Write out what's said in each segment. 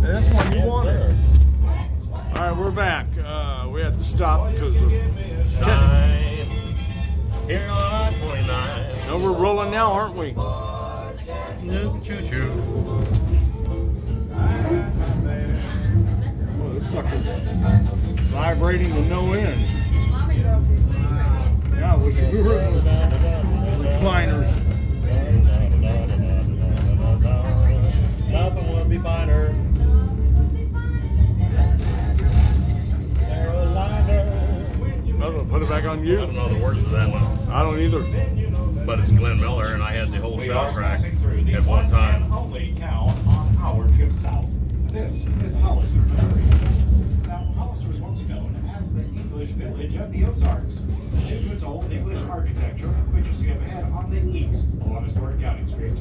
That's one you Yes, wanted. sir. All right, we're back. We had to stop because of Shine here on I-29. no, we're rolling now, aren't we? No choo-choo. Oh, this sucker's vibrating to no end. Yeah, I wish we were in those recliners. Nothing would be finer. I'm gonna put it back on I you. don't know the words of that one, I don't either. but it's Glenn Miller, and I had the whole soundtrack at one time. Only town on our trip south. This is Hollister, Missouri. Now, Hollister was once known as the English village of the Ozarks, due to its old English architecture, which you see up ahead on the east along historic County Street.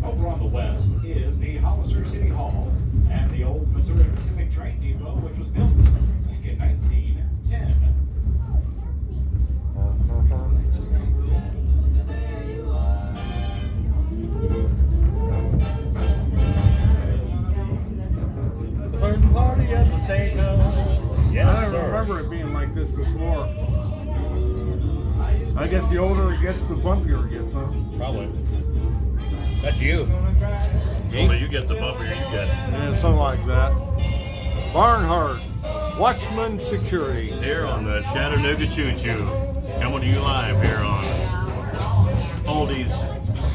Over on the west is the Hollister City Hall and the old Missouri Pacific train depot, which was built back in 1910. A certain party at the steakhouse. Yes, I don't sir. remember it being like this before. I guess the older it gets, the bumpier it gets, huh? Probably. That's you. The older you get, the bumpier you get. Yeah, something like that. Barnhart, Watchman Security. Here on the Chattanooga Choo Choo. Coming to you live here on Oldies.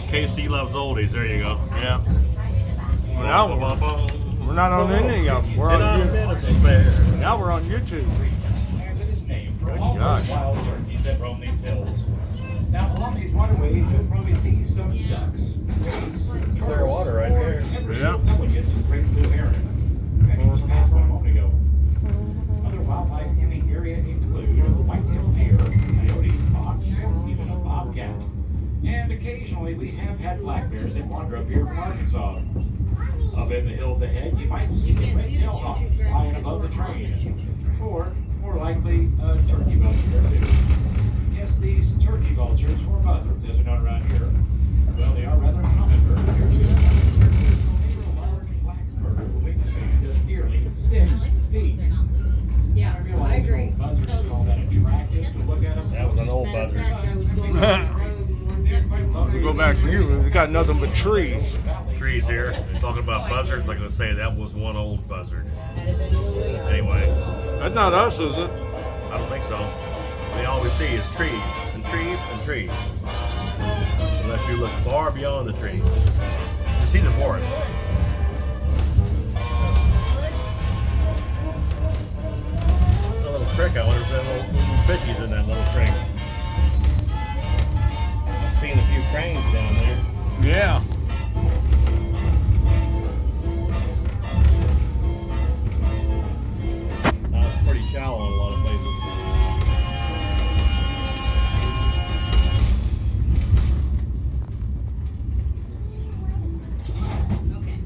KC loves oldies. There you go. Yeah. Well, now we're not on any of them. We're Hit on on a you. minute to spare. Now we're on YouTube. And it is named for all Gosh. those wild turkeys that roam these hills. Now, along these waterways, you'll probably see some ducks, geese, Clear water right there. Yeah. Pelicans, great blue heron. And you just passed one a moment ago. Other wildlife in the area include white-tailed deer, coyote, fox, and even a bobcat. And occasionally, we have had black bears that wander up here from Arkansas. Up in the hills ahead, you might see a red-tailed hawk flying above the train. Or, more likely, a turkey vulture or two. Yes, these turkey vultures, or buzzards, as they're known around here, well, they are rather common birds here too. They were a large black bird with wingspan just nearly 6 feet. Yeah, I realize I agree. that old buzzards are all that attractive to look at them. That was an old Matter of buzzard. fact, I was going down the road and one To go back to you, it's got nothing but trees. Trees here. They're talking about buzzards. Like I say, that was one old buzzard. Anyway, That's not us, is it? I don't think so. They always see is trees and trees and trees. Unless you look far beyond the trees to see the forest. A little creek. I wonder if there are little fishies in that little creek. I've seen a few cranes down there. Yeah. It's pretty shallow in a lot of places. Okay.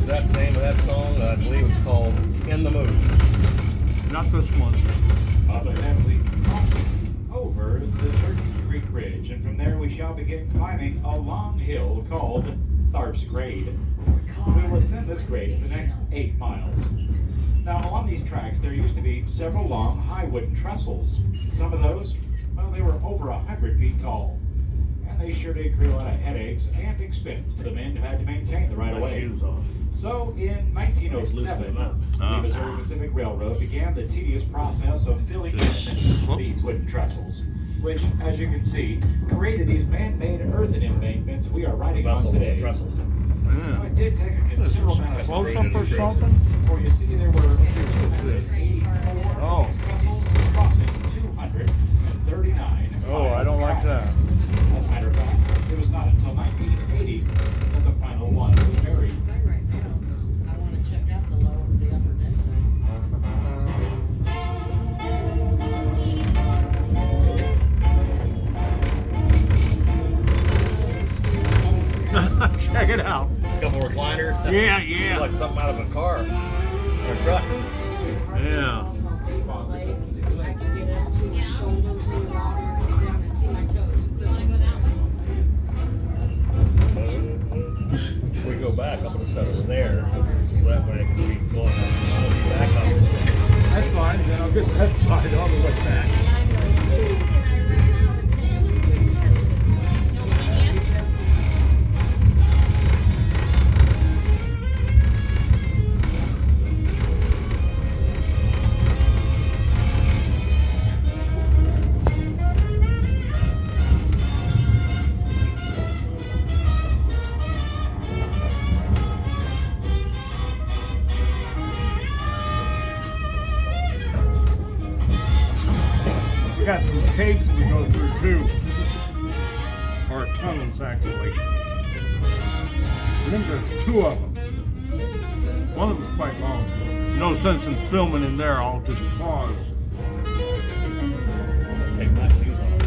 Is that the name of that song? I believe it's called In the Mood. Not this one. But then we cross over the Turkey Creek Bridge, and from there we shall begin climbing a long hill called Tharp's Grade. We will ascend this grade for the next 8 miles. Now, along these tracks, there used to be several long, high wooden trestles. Some of those, well, they were over 100 feet tall. And they sure did create a lot of headaches and expense for the men who had to maintain the right of My way. shoes off. So, in Let's loosen 1907, them up. the Missouri Pacific Railroad began the tedious process of filling in these wooden trestles, which, as you can see, created these man-made earthen embankments we are riding on Vessel with the today. trestles. Now, it did take a considerable amount of Close straight up or and something? for you see there were 84 Oh. trestles crossing 239 Oh, I don't like that. As a matter of fact, it was not until 1980 that the final one was buried. Right now, I want to check out the upper deck Check it out. Couple recliner. Yeah, Looks yeah. like something out of a car or a truck. Yeah. I can get up to back, I'm gonna set over there, so that way it can be going back up. That's fine. Then I'll get that side all the way back. We got some caves we go through too, or tunnels actually. I think there's 2 of them. One of them's quite long. No sense in filming in there. I'll just pause. Take my shoes off.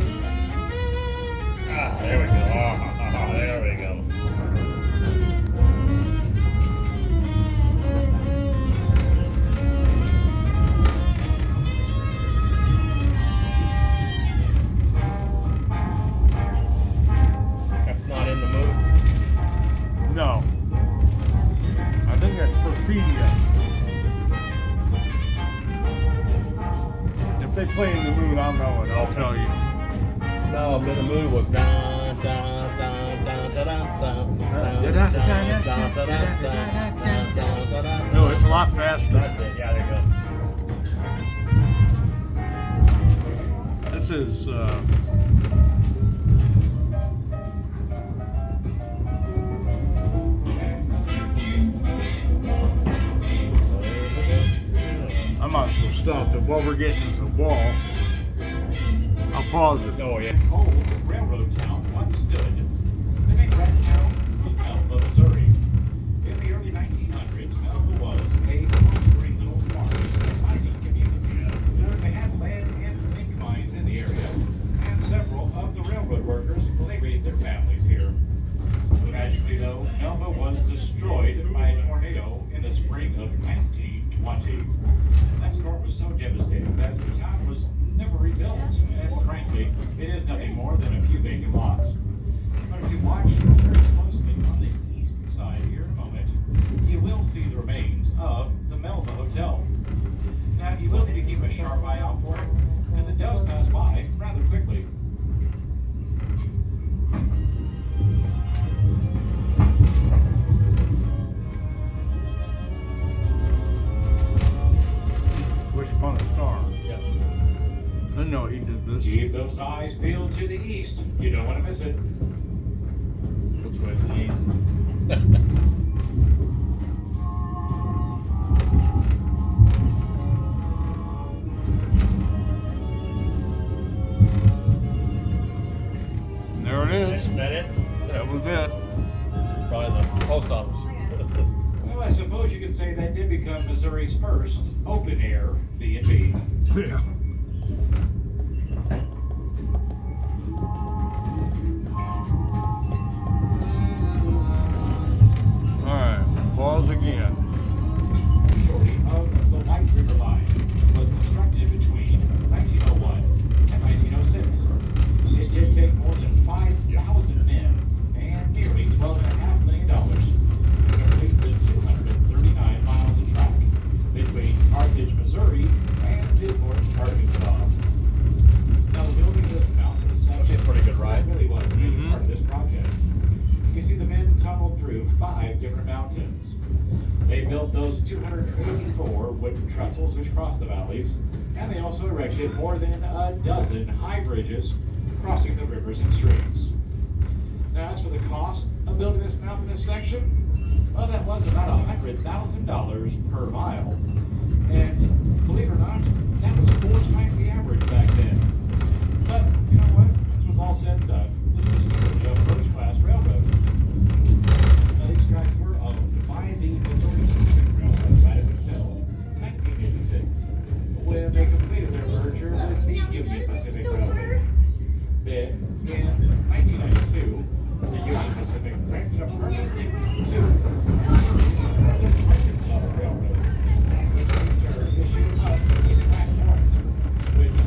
Ah, there we go. Ah, there we go. That's not in the movie. No. I think that's Perfidia. If they play in the mood, I'll know it. I'll tell you. No, in the movie was dun dun dun dun dun dun dun dun. No, it's a lot faster. That's it. Yeah, there you go. This is I might as well stop it. What we're getting is a wall. I'll pause it. Oh yeah. Old railroad town once stood. The name Town of Melva, Missouri. In the early 1900s, Melva was a prospering little farm mining community. They had lead and zinc mines in the area, and several of the railroad workers, well, they raised their families here. Tragically, though, Melva was destroyed by a tornado in the spring of 1920. That storm was so devastating that the town was never rebuilt, and frankly, it is nothing more than a few vacant lots. But if you watch very closely on the east side here in a moment, you will see the remains of the Melva Hotel. Now, you will need to keep a sharp eye out for it, because it does pass by rather quickly. Wish Upon a Star. Yep. I know he did this. Keep those eyes peeled to the east. You don't want to miss it. Which way's the east? And there it is. Is that it? That was it. Probably the post office. Well, I suppose you could say that did become Missouri's first open-air B&B. Yeah. Alright, pause again. Majority of the White River Line was constructed between 1901 and 1906. It did take more than 5,000 men and nearly $12.5 million to complete the 239 miles of track between Carthage, Missouri and Newport, Arkansas. Now, the building of this mountain section That'd be a pretty good ride. really was a big part of this project. You see, the men tunneled through 5 different mountains. They built those 284 wooden trestles which crossed the valleys, and they also erected more than a dozen high bridges crossing the rivers and streams. Now, as for the cost of building this mountainous section, well, that was about $100,000 per mile. And believe it or not, that was 4 times the average back then. But, you know what? This was all said and done. This was a first-class railroad. Now, these tracks were owned by the Missouri Pacific Railroad right up until 1986, when they completed their merger with the Union Pacific Railroad. Then, in 1992, the Union Pacific rented a permanent lease to the Arkansas Railroad, which in turn issued us a track warrant, which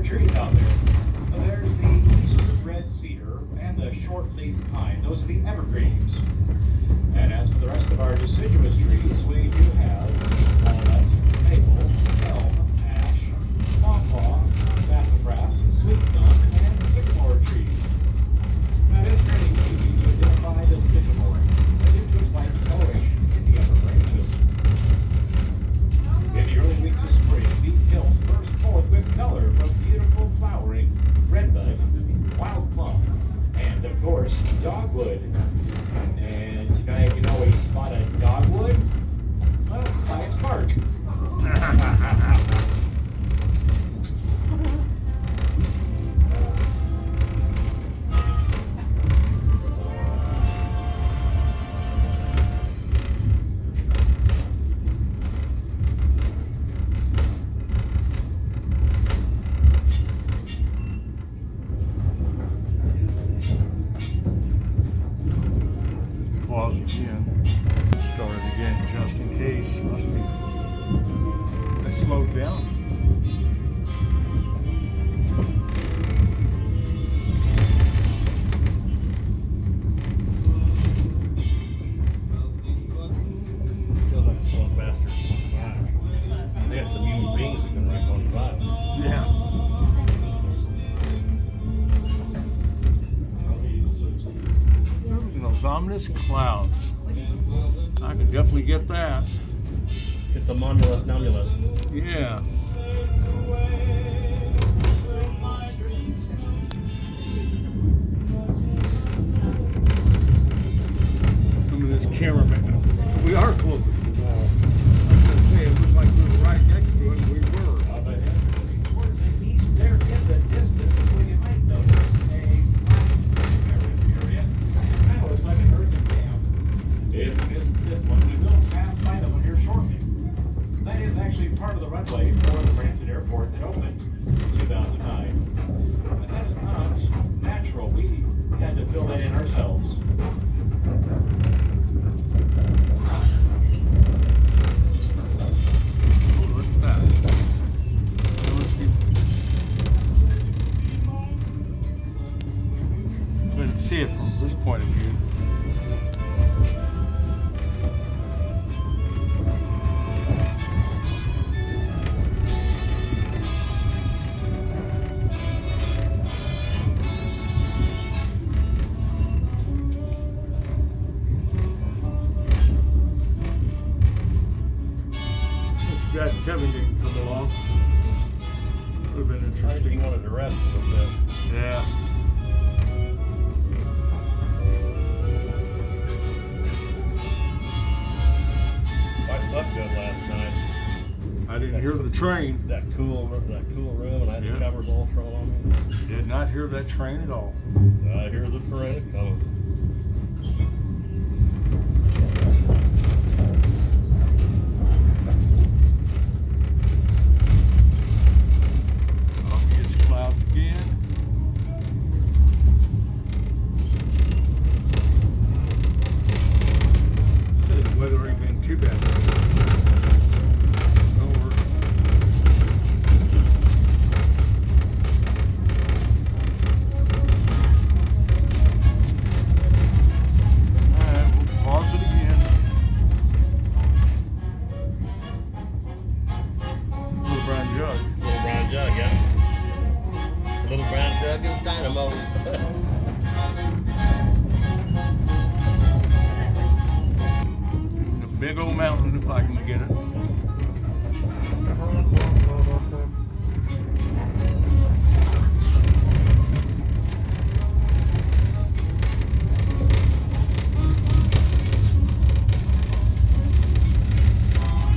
trees out there. There's the eastern red cedar and the short-leaf pine. Those are the evergreens. And as for the rest of our deciduous trees, we do have walnut, maple, elm, ash, pawpaw, sassafras, sweet gum, and sycamore trees. Now, it is pretty easy to identify the sycamore due to its white coloration in the upper branches. In the early weeks of spring, these hills burst forth with color from beautiful flowering redbud, wild plum, and of course, dogwood. And tonight, you know, we spot a dogwood. Well, by its bark. Pause again. Start it again just in case. Must be. They slowed down. Feels like it's going faster. Wow. They had some human beings that can wreck on the bottom. Yeah. Those ominous clouds. I can definitely get that. It's a Momulus numulus. Yeah. Look at this cameraman. We are close to the wall. I was going to say, it looked like we were right next to it, and we were. Up ahead, moving towards the east, there in the distance, where you might notice a area. That looks like an earthen dam. If you missed this one, we will pass by the one here shortly. That is actually part of the runway for the Branson Airport that opened in 2009. But that is not natural. We had to fill that in ourselves. Oh, look at that. Couldn't see it from this point of view. Glad Kevin didn't come along. Would have been I think he interesting. wanted to rest a little bit. Yeah. I slept good last night. I didn't hear the train. That cool room, and I had Yeah. the covers all thrown on me. Did not hear that train at all. I hear the train coming. Obvious clouds again. Said the weather ain't been too bad. Over. Alright, we'll pause it again. Little brown jug. Little brown jug, yeah. The little brown jug is dynamo. The big old mountain if I can get it.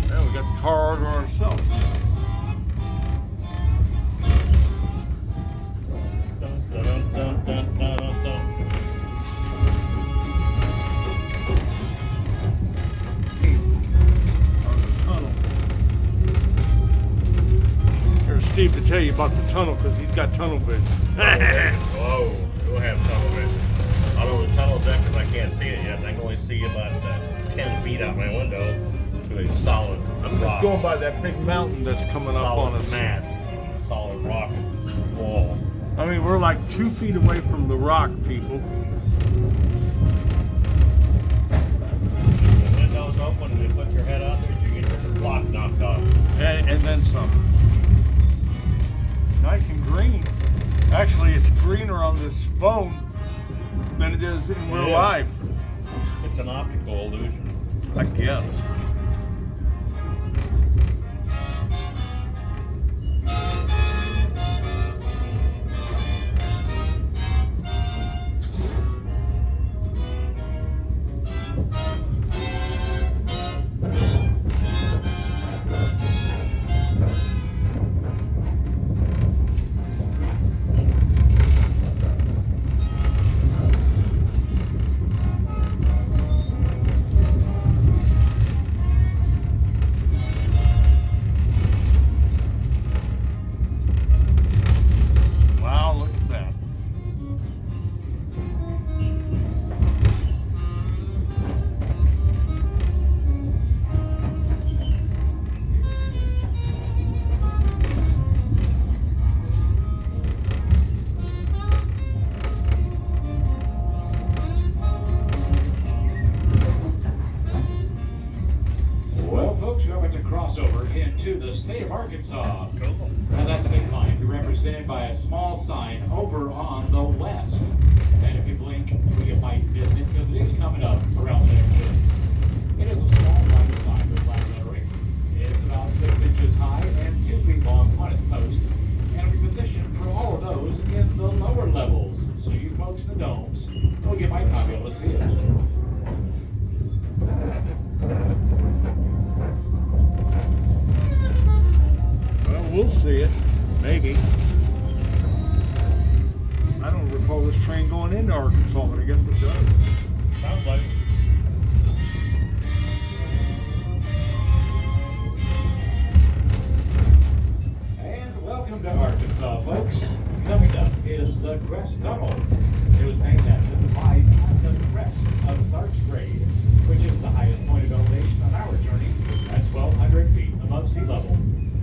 Well, we got the car to ourselves. Dun, dun, dun, dun, dun, dun, dun. Tunnel. Here's Steve to tell you about the tunnel because he's got tunnel vision. Whoa, we'll have tunnel vision. I don't know the tunnel's there because I can't see it yet. I can only see about 10 feet out my window to a solid I'm just rock. going by that big mountain that's coming up on Solid us. mass. solid rock wall. I mean, we're like 2 feet away from the rock, people. The windows open and you put your head out there, you get your block knocked off. And then some. Nice and green. Actually, it's greener on this phone than it is in real life. It's an optical illusion. I guess. To the state of Arkansas. Now that's inclined, represented by a small sign over on the west. And if you blink, you might miss it because it is coming up around the next bit. It is a small white sign with black lettering. It's about 6 inches high and 2 feet long on its post. And it'll be positioned for all of those in the lower levels. So you folks in the domes, well, you might not be able to see it. We'll see it, maybe. I don't recall this train going into Arkansas, but I guess it does. Sounds like it. And welcome to Arkansas, folks. Coming up is the Crest Tunnel. It was named after the fight at the crest of Clark's Grade, which is the highest point of elevation on our journey at 1,200 feet above sea level.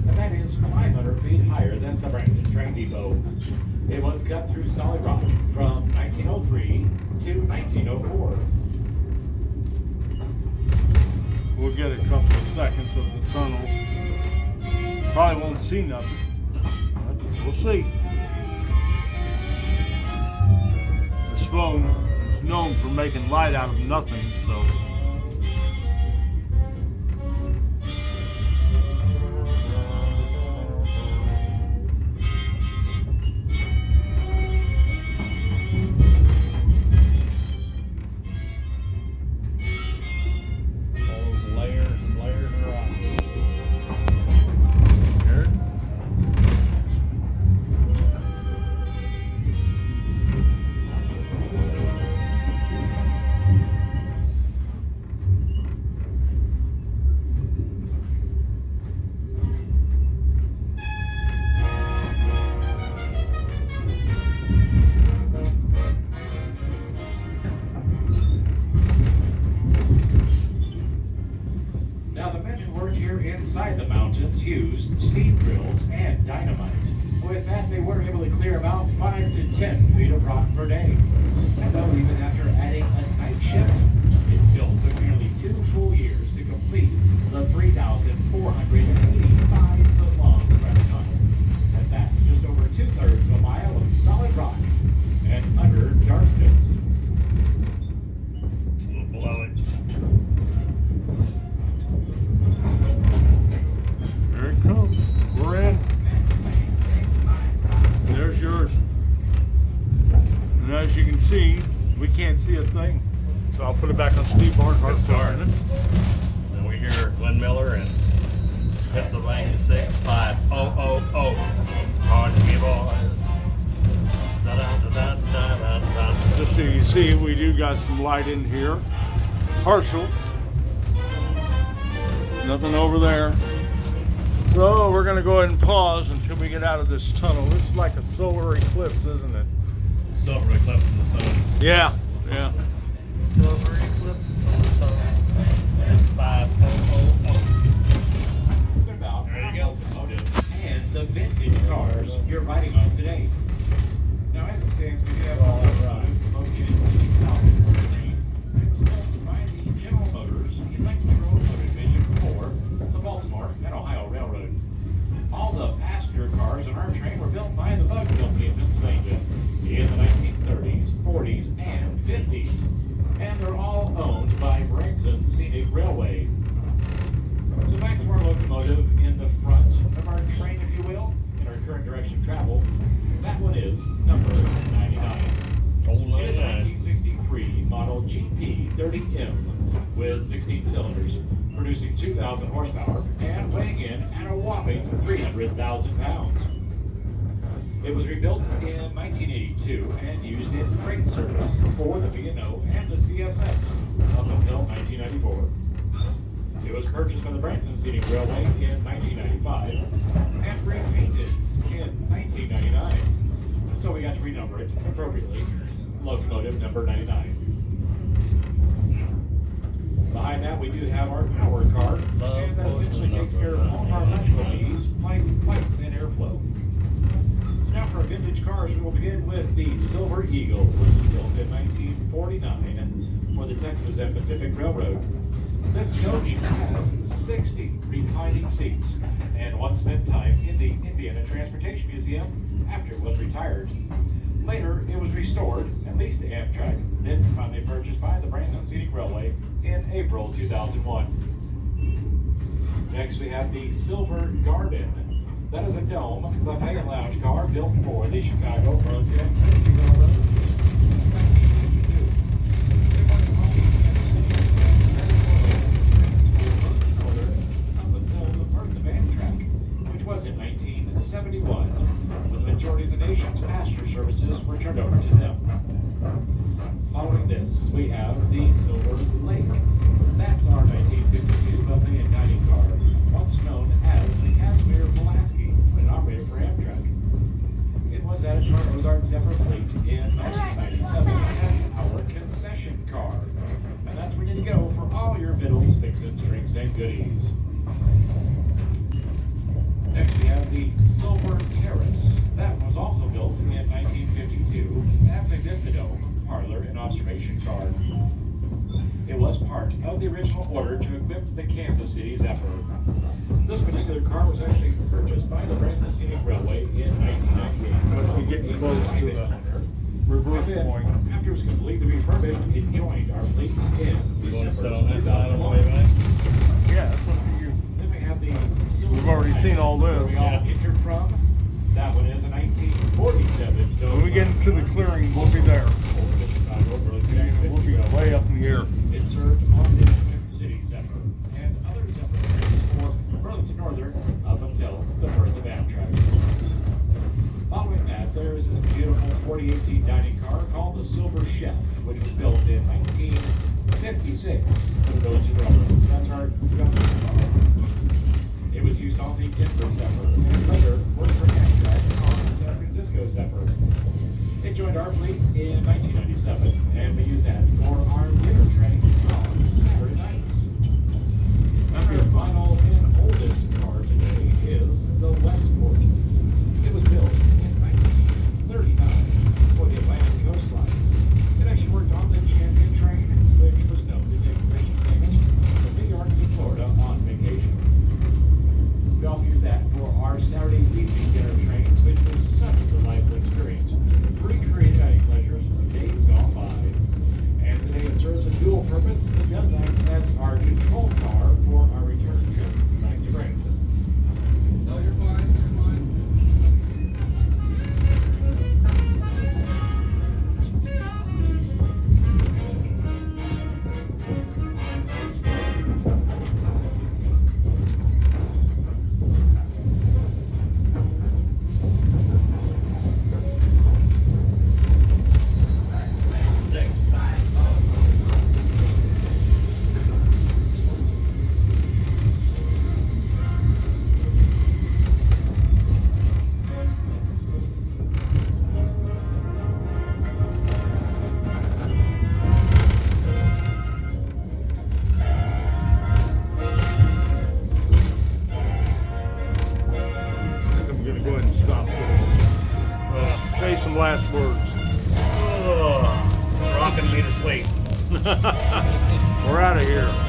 And that is 500 feet higher than the Branson train depot. It was cut through solid rock from 1903 to 1904. We'll get a couple of seconds of the tunnel. Probably won't see nothing. We'll see. This phone is known for making light out of nothing, so. Inside the mountains used steam drills and dynamite. With that, they were able to clear about 5 to 10 feet of rock per day. And though even after adding a night shift, it still took nearly 2 full years to complete the 3,485-foot-long Crest Tunnel. And that's just over 2/3 of a mile of solid rock and utter darkness. Below it. There it comes. We're in. There's yours. And as you can see, we can't see a thing. So I'll put it back on Steve Barnhart. And we hear Glenn Miller and Pennsylvania 65000. Hard to give all. Just so you see, we do got some light in here. Partial. Nothing over there. So we're going to go ahead and pause until we get out of this tunnel. This is like a solar eclipse, isn't it? Silver eclipse from the sun. Yeah, yeah. Silver eclipse from the sun. 65000. About There you go. locomotive and the vintage cars you're riding on today. Now, as it stands, we do have All one right. located in South Lane. It was built by the General Motors Electro-Motor Division for the Baltimore and Ohio Railroad. All the passenger cars on our train were built by the Bug Company in Pennsylvania in the 1930s, 40s, and 50s. And they're all owned by Branson Scenic Railway. So back to our locomotive in the front of our train, if you will, in our current direction of travel. That one is number 99. Old It is a 99. 1963 model GP30M with 16 cylinders, producing 2,000 horsepower and weighing in at a whopping 300,000 pounds. It was rebuilt in 1982 and used in freight service for the B&O and the CSX up until 1994. It was purchased by the Branson Scenic Railway in 1995 and repainted in 1999. So we got to renumber it appropriately. Locomotive number 99. Behind that, we do have our power car, and that essentially takes care of all of our electrical needs, like lights and airflow. Now for vintage cars, we will begin with the Silver Eagle, which was built in 1949 for the Texas and Pacific Railroad. This coach has 60 reclining seats and once spent time in the Indiana Transportation Museum after it was retired. Later, it was restored and leased to Amtrak, then finally purchased by the Branson Scenic Railway in April 2001. Next, we have the Silver Garden. That is a dome, buffet and lounge car built for the Chicago, Burlington, and Tennessee Railroad in 1952. It was owned and up until the birth of Amtrak, which was in 1971, when the majority of the nation's passenger services were turned over to them. Following this, we have the Silver Lake. That's our 1952 buffet and dining car, once known as the Casimir Pulaski, when it operated for Amtrak. It was added to our Ozark Zephyr fleet in 1997 as our concession car. And that's where you need to go for all your vittles, fixins, drinks, and goodies. Next, we have the Silver Terrace. That was also built in 1952 as a Vista-Dome, parlor, and observation car. It was part of the original order to equip the Kansas City Zephyr. This particular car was actually purchased by the Branson Scenic Railway in 1998. But we're getting close to the reverse And then, point. after it was completely refurbished, it joined our fleet in You want to sit December on that side on the 2001. way back? Yeah, that's what you. Then we have the Silver We've already seen all this. we all Yeah. entered from. That one is a 1947. When we get into the clearing, we'll be there. For the Chicago, Burlington, and We'll be Tennessee way up in the air. It served on the Twin City Zephyr and other Zephyr trains for Burlington Northern up until the birth of Amtrak. Following that, there is a beautiful 48-seat dining car called the Silver Chef, which was built in 1956 for the Village of Railroad. That's our government car. It was used on the Denver Zephyr and later worked for Amtrak on the San Francisco Zephyr. It joined our fleet in 1997, and we use that for our winter trains on Saturday nights. Our final and oldest car today is the Westport. It was built in 1939 for the Atlantic coastline. It actually worked on the Champion train, which was known to take rich payments from New York to Florida on vacation. We also use that for our Saturday evening dinner trains, which was such a delightful experience. Recreate dining pleasures some last words. Oh, rocking me to sleep. We're out of here.